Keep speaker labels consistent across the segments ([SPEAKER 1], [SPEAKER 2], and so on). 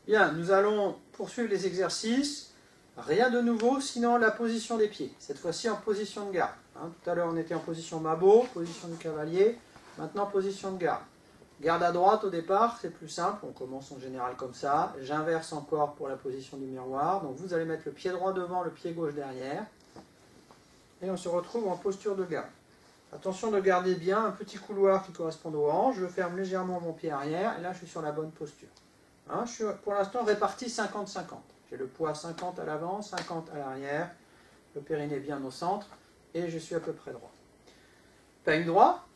[SPEAKER 1] Bien, nous allons poursuivre les exercices. Rien de nouveau, sinon la position des pieds. Cette fois-ci en position de garde. Tout à l'heure, on était en position Mabo, position du cavalier. Maintenant, position de garde. Garde à droite au départ, c'est plus simple. On commence en général comme ça. J'inverse encore pour la position du miroir. Donc vous allez mettre le pied droit devant, le pied gauche derrière. Et on se retrouve en posture de garde. Attention de garder bien un petit couloir qui correspond aux hanches. Je ferme légèrement mon pied arrière. Et là, je suis sur la bonne posture. Je suis pour l'instant réparti 50-50. J'ai le poids 50 à l'avant, 50 à l'arrière. Le périnée bien au centre. Et je suis à peu près droit. Peigne droit.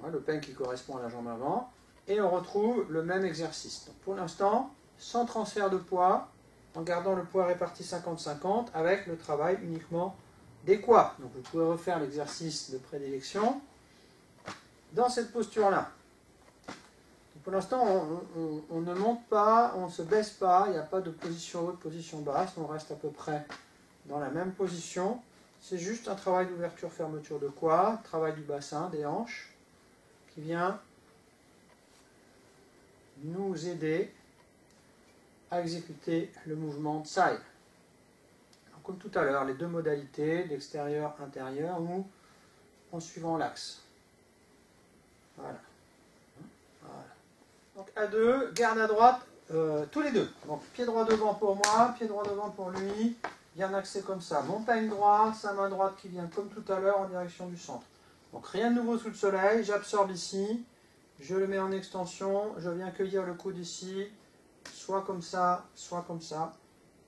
[SPEAKER 1] Le peigne qui correspond à la jambe avant. Et on retrouve le même exercice. Donc pour l'instant, sans transfert de poids, en gardant le poids réparti 50-50, avec le travail uniquement des quads. Donc vous pouvez refaire l'exercice de prédilection dans cette posture-là. Pour l'instant, on ne monte pas, on ne se baisse pas, il n'y a pas de position haute, position basse, on reste à peu près dans la même position. C'est juste un travail d'ouverture-fermeture de quad, travail du bassin, des hanches, qui vient nous aider à exécuter le mouvement Tsai. Alors, comme tout à l'heure, les deux modalités, l'extérieur, intérieur, ou en suivant l'axe. Voilà. Donc à deux, garde à droite, tous les deux. Donc pied droit devant pour moi, pied droit devant pour lui, bien axé comme ça. Mon peigne droit, sa main droite qui vient comme tout à l'heure en direction du centre. Donc rien de nouveau sous le soleil, j'absorbe ici, je le mets en extension, je viens cueillir le coude ici, soit comme ça,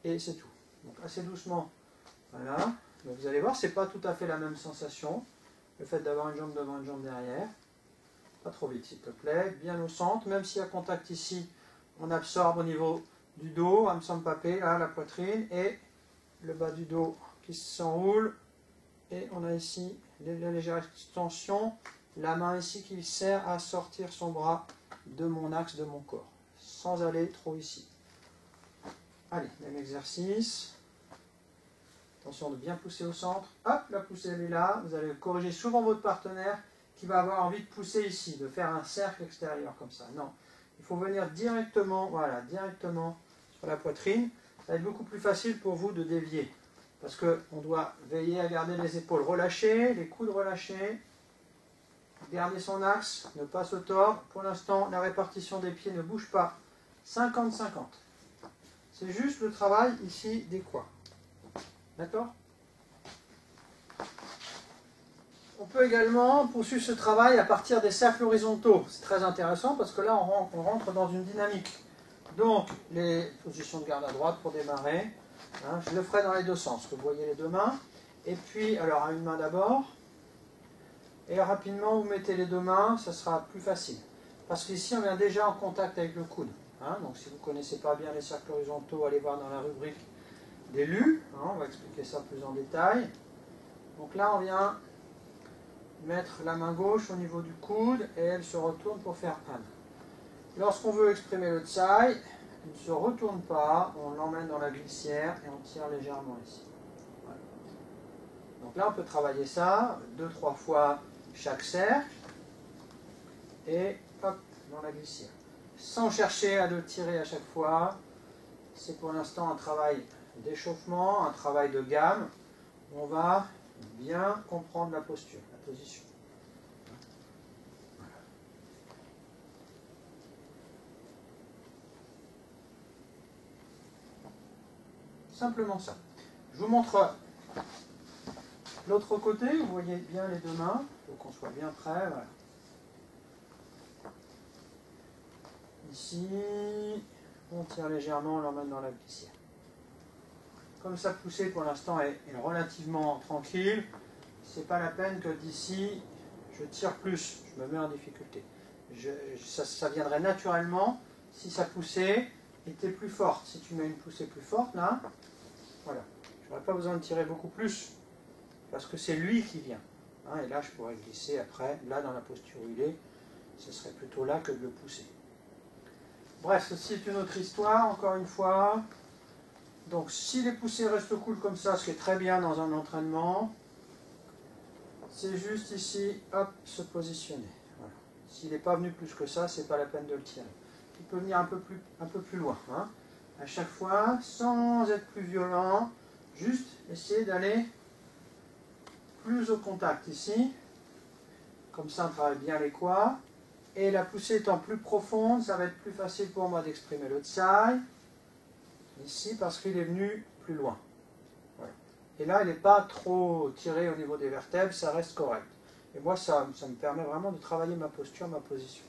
[SPEAKER 1] et c'est tout. Donc assez doucement, voilà. Donc vous allez voir, c'est pas tout à fait la même sensation, le fait d'avoir une jambe devant, une jambe derrière. Pas trop vite s'il te plaît, bien au centre, même s'il y a contact ici, on absorbe au niveau du dos, Hamsam Papé, là, la poitrine, et le bas du dos qui s'enroule, et on a ici la légère extension, la main ici qui sert à sortir son bras de mon axe de mon corps, sans aller trop ici. Allez, même exercice. Attention de bien pousser au centre. Hop, la poussée elle est là. Vous allez corriger souvent votre partenaire qui va avoir envie de pousser ici, de faire un cercle extérieur comme ça. Non, il faut venir directement, voilà, directement sur la poitrine. Ça va être beaucoup plus facile pour vous de dévier. Parce qu'on doit veiller à garder les épaules relâchées, les coudes relâchés, garder son axe, ne pas se tordre. Pour l'instant, la répartition des pieds ne bouge pas. 50-50. C'est juste le travail ici des quads. D'accord ? On peut également poursuivre ce travail à partir des cercles horizontaux. C'est très intéressant parce que là, on rentre dans une dynamique. Donc, les positions de garde à droite pour démarrer. Je le ferai dans les deux sens. Vous voyez les deux mains. Et puis, alors, à une main d'abord. Et rapidement, vous mettez les deux mains, ça sera plus facile. Parce qu'ici, on vient déjà en contact avec le coude. Donc, si vous ne connaissez pas bien les cercles horizontaux, allez voir dans la rubrique des lus. On va expliquer ça plus en détail. Donc là, on vient mettre la main gauche au niveau du coude et elle se retourne pour faire un. Lorsqu'on veut exprimer le Tsai, il ne se retourne pas, on l'emmène dans la glissière et on tire légèrement ici. Voilà. Donc là, on peut travailler ça 2-3 fois chaque cercle et hop, dans la glissière. Sans chercher à le tirer à chaque fois, c'est pour l'instant un travail d'échauffement, un travail de gamme. On va bien comprendre la posture, la position. Voilà. Simplement ça. Je vous montre l'autre côté, vous voyez bien les deux mains, il faut qu'on soit bien prêt. Voilà. Ici, on tire légèrement, on l'emmène dans la glissière. Comme sa poussée pour l'instant est relativement tranquille, c'est pas la peine que d'ici je tire plus, je me mets en difficulté. Ça viendrait naturellement si sa poussée était plus forte. Si tu mets une poussée plus forte là, voilà, je n'aurais pas besoin de tirer beaucoup plus parce que c'est lui qui vient. Et là je pourrais glisser après, là dans la posture où il est, ce serait plutôt là que de le pousser. Bref, ceci est une autre histoire, encore une fois. Donc si les poussées restent cool comme ça, ce qui est très bien dans un entraînement, c'est juste ici, hop, se positionner. Voilà. S'il n'est pas venu plus que ça, c'est pas la peine de le tirer. Il peut venir un peu plus loin. à chaque fois, sans être plus violent, juste essayer d'aller plus au contact ici. Comme ça, on travaille bien les quads. Et la poussée étant plus profonde, ça va être plus facile pour moi d'exprimer le tsai. Ici, parce qu'il est venu plus loin. Ouais. Et là, il n'est pas trop tiré au niveau des vertèbres, ça reste correct. Et moi, ça me permet vraiment de travailler ma posture, ma position.